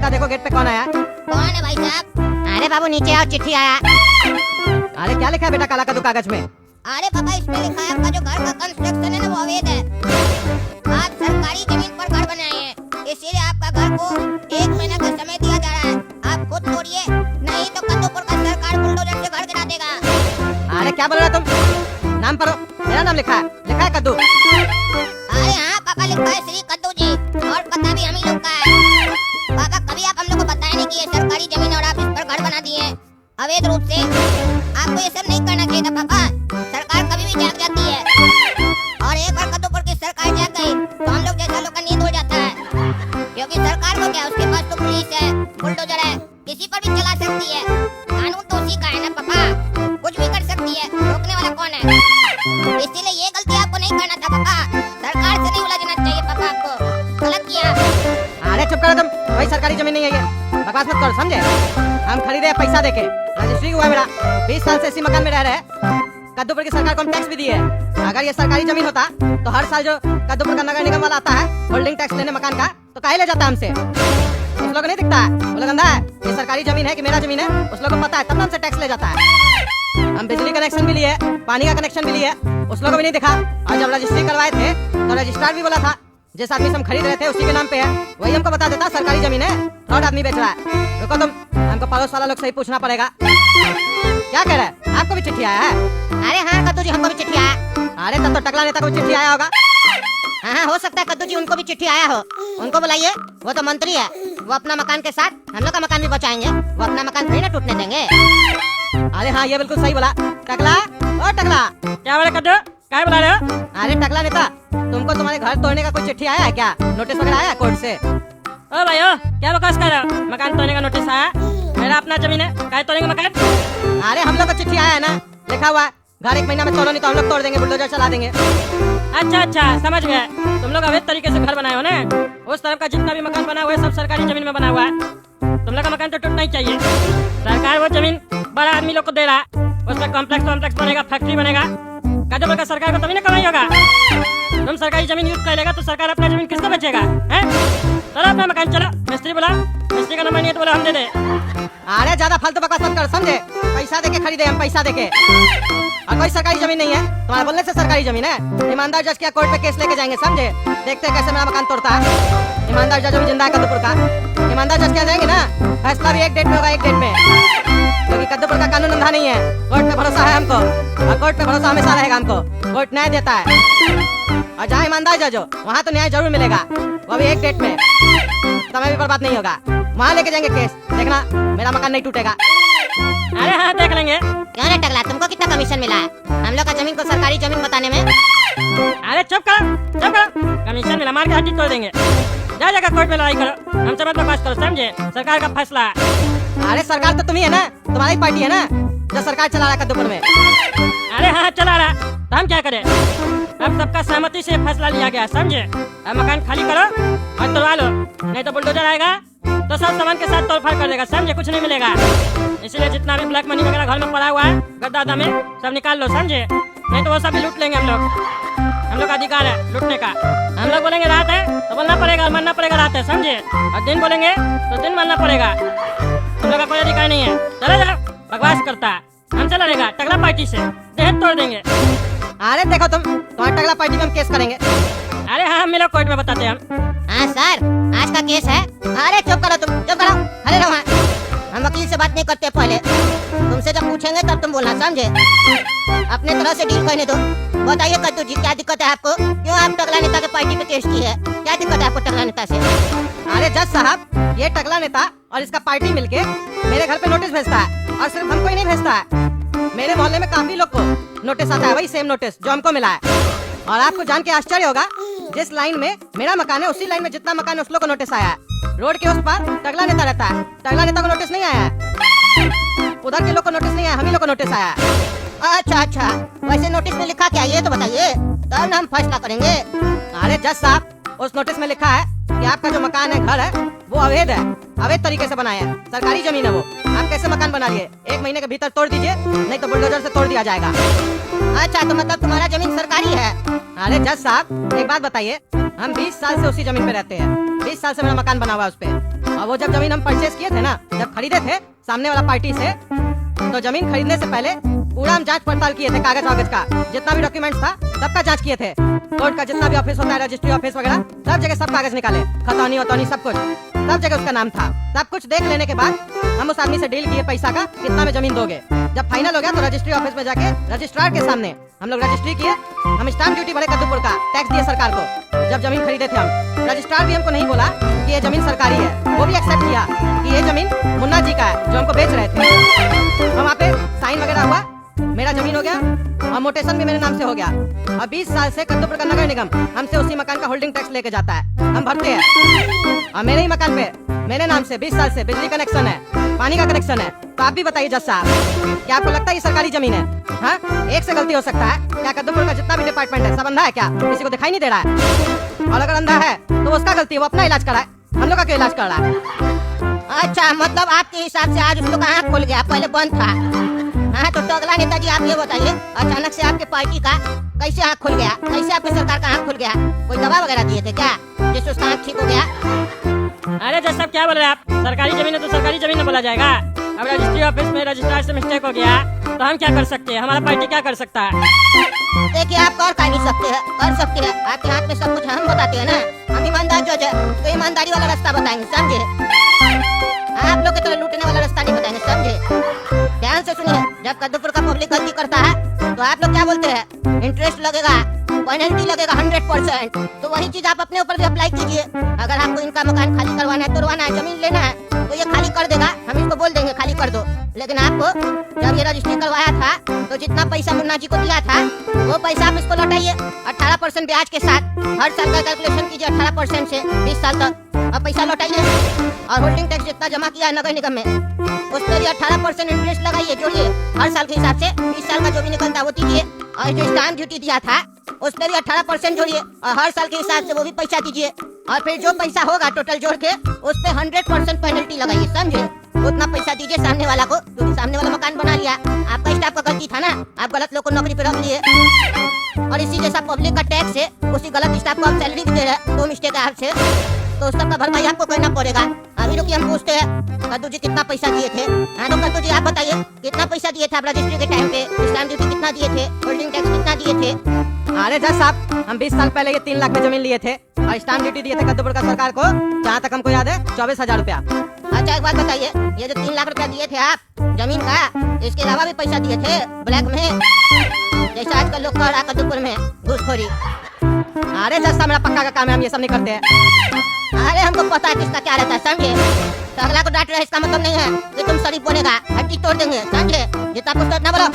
बेटा देखो गेट पे कौन आया। कौन है भाई साहब? अरे बाबू नीचे आओ, चिट्ठी आया। अरे क्या लिखा है बेटा काला कद्दू कागज में? अरे पापा इसमें लिखा है आपका जो घर का कंस्ट्रक्शन है ना वो अवैध है। आप सरकारी जमीन पर घर बनाए हैं, इसीलिए आपका घर को 1 महीना का समय दिया जा रहा है। आप खुद तोड़िए, नहीं तो कद्दूपुर का सरकार बुलडोजर से घर गिरा देगा। अरे क्या बोल रहा तुम? नाम पढ़ो, मेरा नाम लिखा है कद्दू। अरे हाँ पापा, लिखा है श्री कद्दू जी, और पता भी हम ही लोग का है। पापा कभी आप हम लोग को बताया नहीं कि ये सरकारी जमीन और आप इस पर घर बना दिए हैं अवैध रूप से। आपको ये सब नहीं करना चाहिए था पापा। सरकार कभी भी जाग जाती है, और एक बार कद्दूपुर की सरकार जाग गई तो हम लोग जैसा लोग का नींद हो जाता है। क्योंकि सरकार को क्या, उसके पास तो पुलिस है, बुलडोजर है, किसी पर भी चला सकती है। कानून तो उसी का है ना पापा, कुछ भी कर सकती है, रोकने वाला कौन है? इसीलिए ये गलती आपको नहीं करना था पापा। सरकार से नहीं उलझना चाहिए पापा, आपको गलत किया। अरे चुप करो तुम, कोई सरकारी जमीन नहीं है ये, बकवास मत करो समझे। हम खरीदे पैसा देके, रजिस्ट्री हुआ मेरा, 20 साल से इसी मकान में रह रहे हैं। कद्दूपुर की सरकार को हम टैक्स भी दिए है। अगर ये सरकारी जमीन होता तो हर साल जो कद्दूपुर का नगर निगम वाला आता है होल्डिंग टैक्स लेने मकान का, तो काहे ले जाता है हमसे? उस लोग को नहीं दिखता है, वो लोग अंधा है। ये सरकारी जमीन है कि मेरा जमीन है, उस लोग को पता है, तब हमसे टैक्स ले जाता है। हम बिजली कनेक्शन भी लिए, पानी का कनेक्शन भी लिए, उस लोग को भी नहीं दिखा। और जब रजिस्ट्री करवाए थे तो रजिस्ट्रार भी बोला था जिस आदमी से हम खरीद रहे थे उसी के नाम पे है, वही हमको बता देता सरकारी जमीन है, फ्रॉड आदमी बेच रहा है। रुको तुम, हमको पड़ोस वाला लोग से ही पूछना पड़ेगा। क्या कह रहे हैं? आपको भी चिट्ठी आया है? अरे हाँ कद्दू जी, हमको भी चिट्ठी आया। अरे तब तो टकला नेता को भी चिट्ठी आया होगा। हाँ हो सकता है कद्दू जी उनको भी चिट्ठी आया हो। उनको बुलाइए, वो तो मंत्री है, वो अपना मकान के साथ हम लोग का मकान भी बचाएंगे। वो अपना मकान थोड़ी ना टूटने देंगे। अरे हाँ ये बिल्कुल सही बोला। टकला, ओ टकला, क्या बोले कद्दू, क्या बुला रहे हो? अरे टकला नेता, तुमको तुम्हारे घर तोड़ने का कोई चिट्ठी आया है क्या? नोटिस वगैरह आया है कोर्ट से? ओ भाई ओ, क्या बकवास कर रहे हो? मकान तोड़ने का नोटिस आया? मेरा अपना जमीन है, क्या तोड़ेंगे मकान? अरे हम लोग को चिट्ठी आया है ना, लिखा हुआ है घर 1 महीना में तोड़ो नहीं तो हम लोग तोड़ देंगे, बुलडोजर चला देंगे। अच्छा अच्छा समझ गया, तुम लोग अवैध तरीके से घर बनाए हो ना। उस तरफ का जितना भी मकान बना हुआ है सब सरकारी जमीन में बना हुआ है। तुम लोग का मकान तो टूटना ही चाहिए। सरकार वो जमीन बड़ा आदमी लोग को दे रहा है, उसमें कॉम्प्लेक्स बनेगा, फैक्ट्री बनेगा। कद्दूपुर का सरकार को तभी ना कमाई होगा। तुम सरकारी जमीन यूज कर लेगा तो सरकार अपना जमीन किसको बेचेगा? हैं? चलो अपना मकान चलो, मिस्त्री बोला, मिस्त्री का नंबर नहीं है तो बोला हम दे दे। अरे ज्यादा फालतू बकवास मत कर समझे, पैसा देके खरीदे हम, पैसा देके। और कोई सरकारी जमीन नहीं है, तुम्हारे बोलने से सरकारी जमीन है। ईमानदार जज के कोर्ट पे केस लेके जाएंगे समझे, देखते हैं कैसे मेरा मकान तोड़ता है। ईमानदार जज भी जिंदा है कद्दूपुर का, ईमानदार जज क्या जाएंगे ना, फैसला भी एक डेट में होगा, एक डेट में। क्योंकि कद्दूपुर का कानून अंधा नहीं है, कोर्ट पे भरोसा है हमको, और कोर्ट पे भरोसा हमेशा रहेगा हमको। कोर्ट न्याय देता है, और जहाँ ईमानदार जज हो वहाँ तो न्याय जरूर मिलेगा, वो भी एक डेट में। समय भी बर्बाद नहीं होगा, वहाँ लेके जाएंगे केस, देखना मेरा मकान नहीं टूटेगा। अरे हाँ देख लेंगे। क्यों रे टकला, तुमको कितना कमीशन मिला है हम लोग का जमीन को सरकारी जमीन बताने में? अरे चुप करो, कमीशन मिला, मार के हड्डी तोड़ देंगे। जा जाकर कोर्ट में लड़ाई करो, हमसे मत बकवास करो समझे, सरकार का फैसला है। अरे सरकार तो तुम्ही है ना, तुम्हारी पार्टी है ना जो सरकार चला रहा है कद्दूपुर में। अरे हाँ चला रहा, तो हम क्या करें? अब सबका सहमति से फैसला लिया गया समझे। अब मकान खाली करो और तोड़वा लो, नहीं तो बुलडोजर आएगा तो सब सामान के साथ तोड़फाड़ कर देगा समझे, कुछ नहीं मिलेगा। इसीलिए जितना भी ब्लैक मनी वगैरह घर में पड़ा हुआ है गद्दा में सब निकाल लो समझे, नहीं तो वो सब भी लूट लेंगे हम लोग का अधिकार है लूटने का। हम लोग बोलेंगे रात है तो बोलना पड़ेगा, मरना पड़ेगा रात है समझे, और दिन बोलेंगे तो दिन मरना पड़ेगा। तुम लोग का कोई अधिकार नहीं है। चलो चलो, बकवास करता है, हमसे लड़ेगा टकला पार्टी से, देह तोड़ देंगे। अरे देखो तुम, तुम्हारा टकला पार्टी में हम केस करेंगे। अरे हाँ मिलो कोर्ट में बताते हैं हम। हाँ सर, आज का केस है। अरे चुप करो तुम, चुप करो, खड़े रहो। हम वकील से बात नहीं करते, पहले तुमसे जब पूछेंगे तब तुम बोलना समझे। अपने तरह से डील करने दो। बताइए कद्दू जी, क्या दिक्कत है आपको? क्यों आप टकला नेता के पार्टी पे केस की है? क्या दिक्कत है आपको टकला नेता से? अरे जज साहब, ये टकला नेता और इसका पार्टी मिलके मेरे घर पे नोटिस भेजता है, और सिर्फ हमको ही नहीं भेजता है, मेरे मोहल्ले में काफी लोग को नोटिस आता है, वही सेम नोटिस जो हमको मिला है। और आपको जान के आश्चर्य होगा, जिस लाइन में मेरा मकान है उसी लाइन में जितना मकान है उस लोग को नोटिस आया है। रोड के उस पार टकला नेता रहता है, टकला नेता को नोटिस नहीं आया है। उधर के लोग को नोटिस नहीं आया, हम ही लोग को नोटिस आया है। अच्छा अच्छा, वैसे नोटिस में लिखा क्या ये तो बताइए, तब हम फैसला करेंगे। अरे जज साहब, उस नोटिस में लिखा है कि आपका जो मकान है, घर है, वो अवैध है, अवैध तरीके से बनाया है, सरकारी जमीन है वो। आप कैसे मकान बना लिए? 1 महीने के भीतर तोड़ दीजिए, नहीं तो बुलडोजर से तोड़ दिया जाएगा। अच्छा, तो मतलब तुम्हारा जमीन सरकारी है? अरे जज साहब, एक बात बताइए, हम 20 साल से उसी जमीन पे रहते हैं, 20 साल से मेरा मकान बना हुआ है उस पे। और वो जब जमीन हम परचेज किए थे ना, जब खरीदे थे सामने वाला पार्टी से, तो जमीन खरीदने से पहले पूरा हम जांच पड़ताल किए थे, कागज वागज का जितना भी डॉक्यूमेंट्स था सबका जांच किए थे। कोर्ट का जितना भी ऑफिस होता है, रजिस्ट्री ऑफिस वगैरह, सब जगह सब कागज निकाले, खतौनी वतौनी सब कुछ, सब जगह उसका नाम था। सब कुछ देख लेने के बाद हम उस आदमी से डील किए पैसा का, कितना में जमीन दोगे। जब फाइनल हो गया तो रजिस्ट्री ऑफिस में जाके रजिस्ट्रार के सामने हम लोग रजिस्ट्री किए। हम स्टाम्प ड्यूटी भरे कद्दूपुर का, टैक्स दिए सरकार को। जब जमीन खरीदे थे हम, रजिस्ट्रार भी हमको नहीं बोला कि ये जमीन सरकारी है, वो भी एक्सेप्ट किया कि ये जमीन मुन्ना जी का है जो हमको बेच रहे थे। वहाँ पे साइन वगैरह हुआ, मेरा जमीन हो गया और मोटेशन भी मेरे नाम से हो गया। और 20 साल से कद्दूपुर का नगर निगम हमसे उसी मकान का होल्डिंग टैक्स लेके जाता है, हम भरते हैं। और मेरे ही मकान पे मेरे नाम से 20 साल से बिजली कनेक्शन है, पानी का कनेक्शन है। तो आप भी बताइए जज साहब, क्या आपको लगता है ये सरकारी जमीन है? हाँ, एक से गलती हो सकता है क्या? कद्दूपुर का जितना भी डिपार्टमेंट है सब अंधा है क्या? किसी को दिखाई नहीं दे रहा है? और अगर अंधा है तो उसका गलती है, वो अपना इलाज कराए, हम लोग का क्यों इलाज कर रहा है? अच्छा, मतलब आपके हिसाब से आज उसको आँख खुल गया, पहले बंद था। हाँ, तो अगला नेताजी आप ये बताइए, अचानक से आपके पार्टी का कैसे आँख खुल गया? कैसे आपकी सरकार का आँख खुल गया? कोई दवा वगैरह दिए थे क्या जिससे उसका आँख ठीक हो गया? अरे जज साहब क्या बोल रहे हैं आप? सरकारी जमीन है तो सरकारी जमीन में बोला जाएगा। अब रजिस्ट्री ऑफिस में रजिस्ट्रार से मिस्टेक हो गया तो हम क्या कर सकते हैं? हमारा पार्टी क्या कर सकता है? देखिए, आप कर नहीं सकते हैं, कर सकते हैं। आपके हाथ में सब कुछ हम बताते हैं ना, हम ईमानदार जज है तो ईमानदारी वाला रास्ता बताएंगे, समझे? आप लोग की तरह लूटने वाला रास्ता नहीं बताएंगे, समझे? ध्यान से सुनिए, जब कद्दूपुर का पब्लिक गलती करता है तो आप लोग क्या बोलते हैं? इंटरेस्ट लगेगा, पेनल्टी लगेगा 100%। तो वही चीज आप अपने ऊपर भी अप्लाई कीजिए। अगर आपको इनका मकान खाली करवाना है, तोड़वाना है, जमीन लेना है तो ये खाली कर देगा, हम इसको बोल देंगे खाली कर दो। लेकिन आपको जब ये रजिस्ट्री करवाया था तो जितना पैसा मुन्ना जी को दिया था वो पैसा आप इसको लौटाइए 18% ब्याज के साथ। हर साल का कैलकुलेशन कीजिए 18% से 20 साल तक, अब पैसा लौटाइए। और होल्डिंग टैक्स जितना जमा किया है नगर निगम में उस पर भी 18% इंटरेस्ट लगाइए, जोड़िए हर साल के हिसाब से। 20 साल का जो भी निकलता है वो दीजिए। और जो स्टाम्प ड्यूटी दिया था उस पर भी 18% जोड़िए और हर साल के हिसाब से वो भी पैसा दीजिए। और फिर जो पैसा होगा टोटल जोड़ के उस पे 100% पेनल्टी लगाइए, समझे? उतना पैसा दीजिए सामने वाला को, क्योंकि सामने वाला मकान बना लिया। आपका स्टाफ का गलती था ना, आप गलत लोग को नौकरी पे रख लिए। और इसी जैसा पब्लिक का टैक्स है, उसी गलत स्टाफ को आप सैलरी भी दे रहे हैं, 2 मिस्टेक है आपसे, तो उस सब का भरपाई आपको करना पड़ेगा। अभी रुकिए, हम पूछते हैं कद्दू जी कितना पैसा दिए थे? हाँ, तो कद्दू जी आप बताइए कितना पैसा दिए थे आप रजिस्ट्री के टाइम पे? स्टाम्प ड्यूटी कितना दिए थे? होल्डिंग टैक्स कितना दिए थे? अरे जज साहब, हम 20 साल पहले ये 3 लाख में जमीन लिए थे और स्टाम्प ड्यूटी दिए थे कद्दूपुर का सरकार को, जहाँ तक हमको याद है 24,000 रुपया। अच्छा, एक बात बताइए, ये जो 3 लाख रुपया दिए थे आप जमीन का, इसके अलावा भी पैसा दिए थे ब्लैक में, जैसा आजकल लोग कर रहा है कद्दूपुर में घूसखोरी? अरे जज साहब, मेरा पक्का का काम है, हम ये सब नहीं करते हैं। अरे हमको पता है किसका क्या रहता है, समझे? तो अगला को डांट रहे इसका मतलब नहीं है कि तुम शरीफ बोलेगा, हड्डी तोड़ देंगे, समझे? जितना कुछ तो ना बोलो,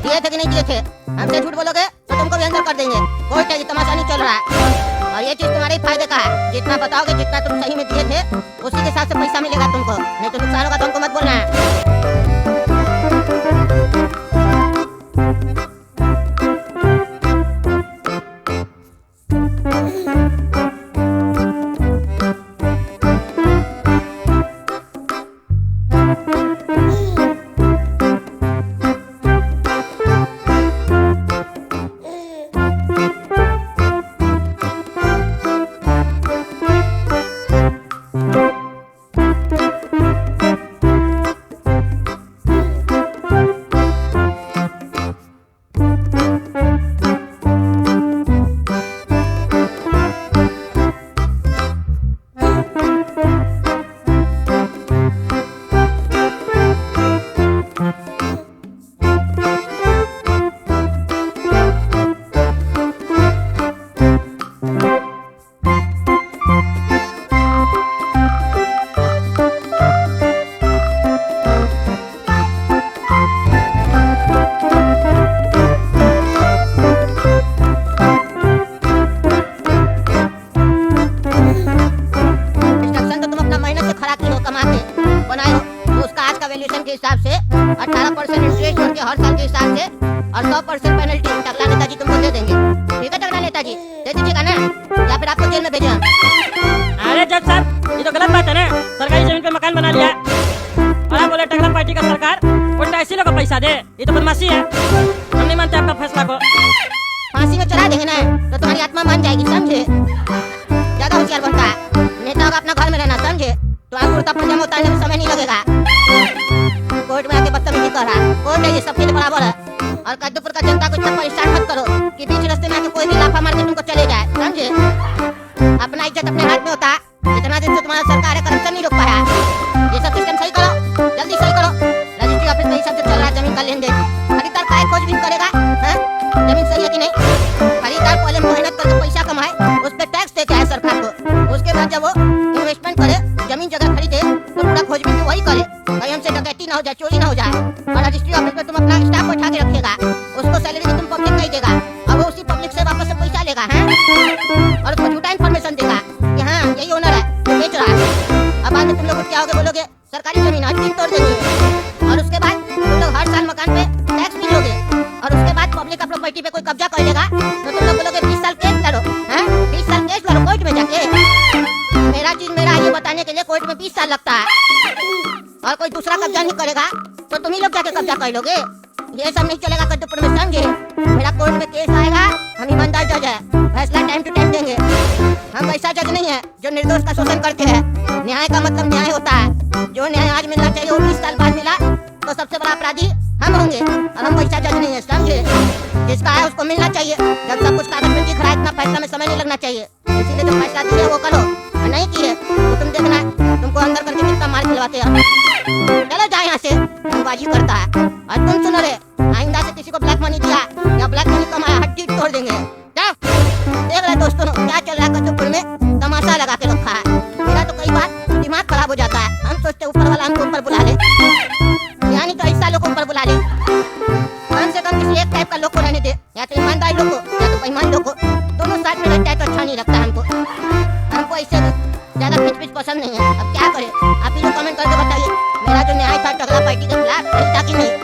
दिए थे कि नहीं दिए थे। हमसे झूठ बोलोगे तो तुमको भी अंदर कर देंगे। कोई टेगी तमाशा नहीं चल रहा है और ये चीज तुम्हारे फायदे का है। जितना बताओगे, जितना तुम सही में दिए थे उसी के हिसाब से पैसा मिलेगा तुमको, नहीं तो नुकसान होगा तो हमको मत बोलना है। वैल्यूएशन के हिसाब से 18% इंटरेस्ट जोड़ के हर साल के हिसाब से और 100% पेनल्टी टकला नेताजी तुमको दे देंगे। ठीक है टकला नेताजी, दे दीजिएगा ना, या फिर आपको जेल में भेजे हम। अरे जज साहब, ये तो गलत बात है ना। सरकारी जमीन पे मकान बना लिया और आप बोले टकला पार्टी का सरकार उल्टा इसी लोग को पैसा दे, ये तो बदमाशी है। हम नहीं मानते आपका फैसला को। फांसी में चढ़ा देंगे ना तो तुम्हारी आत्मा मान जाएगी, समझे? ज्यादा होशियार बनता है नेता होगा अपना घर में रहना, समझे? तो आप नाम उतारने में समय नहीं लगेगा। कोर्ट में आके बदतमीजी कर रहा है। कोर्ट है ये, सबके लिए बराबर है। और कद्दूपुर का जनता को इतना परेशान मत करो कि बीच रास्ते में आके कोई भी लाफा मार के तुमको चले जाए, समझे? अपना इज्जत अपने हाथ में होता है। इतना दिन से तुम्हारा सरकार है, करप्शन नहीं रोक पाया। ये सब सिस्टम सही करो, जल्दी सही करो। रजिस्ट्री ऑफिस में ये सब जो चल रहा है जमीन का लेन देन, खरीदार काय खोजबीन करेगा? हैं? जमीन सही है कि नहीं? खरीदार पहले मेहनत करके पैसा कमाए, उस पे टैक्स देके आए सरकार को। उसके बाद जब वो इन्वेस्टमेंट करे, जमीन जगह खरीदे, तो पूरा खोजबीन तो वही करे, कहीं हमसे डकैती ना हो जाए, चोरी ना हो जाए। और रजिस्ट्री ऑफिस में तुम अपना स्टाफ बैठा के रखेगा, उसको सैलरी भी तुम पब्लिक नहीं देगा, अब वो उसी पब्लिक से वापस से पैसा लेगा, हैं? और उसको झूठा इन्फॉर्मेशन देगा कि हाँ यही ओनर है जो बेच रहा है। अब बाद में तुम लोग क्या होगे, बोलोगे सरकारी जमीन आज दिन तोड़ देंगे। और उसके बाद तुम लोग हर साल मकान पे टैक्स भी लोगे। और उसके बाद पब्लिक प्रॉपर्टी पे कोई कब्जा कर लेगा तो तुम लोग बोलोगे 20 साल केस लड़ो, हैं? 20 साल केस लड़ो कोर्ट में जाके। मेरा चीज मेरा ये बताने के लिए कोर्ट में 20 साल लगता है। और कोई दूसरा कब्जा नहीं करेगा तो तुम ही लोग जाके कब्जा कर लोगे। ये सब नहीं चलेगा कद्दूपुर में, समझे? मेरा कोर्ट में केस आएगा, हम ईमानदार जज है, फैसला टाइम टू टाइम देंगे। हम ऐसा जज नहीं है जो निर्दोष का शोषण करते हैं। न्याय का मतलब न्याय होता है। जो न्याय आज मिलना चाहिए वो 20 साल बाद मिला तो सबसे बड़ा अपराधी हम होंगे। और हम वैसा जज नहीं है, समझे? जिसका है उसको मिलना चाहिए। जब सब कुछ कागज में दिख रहा है, इतना फैसला में समय नहीं लगना चाहिए। इसीलिए जो फैसला दिए वो करो, और नहीं किए तो तुम देखना तुमको अंदर करके कितना मार खिलवाते हैं। चलो जाए यहाँ से, बाजी करता है। और तुम सुनो रे, आइंदा से किसी को ब्लैक मनी दिया या ब्लैक मनी कमाया, हड्डी तोड़ देंगे। जाओ, देख रहे दोस्तों क्या चल रहा है कद्दूपुर में, तमाशा लगा के रखा है। मेरा तो कई बार दिमाग खराब हो जाता है। हम सोचते ऊपर वाला हमको ऊपर बुला ले, यानी तो ऐसा लोग ऊपर बुला ले। कम से कम किसी एक टाइप का लोग को रहने दे, या तो ईमानदार लोग को या तो बेईमान लोग को। दोनों साथ में रहता है तो अच्छा नहीं लगता हमको ऐसे ज्यादा पिच पसंद नहीं है। अब क्या करें, आप ही लोग कमेंट करके बताइए मेरा जो न्याय था टकला पार्टी के खिलाफ सही था कि नहीं।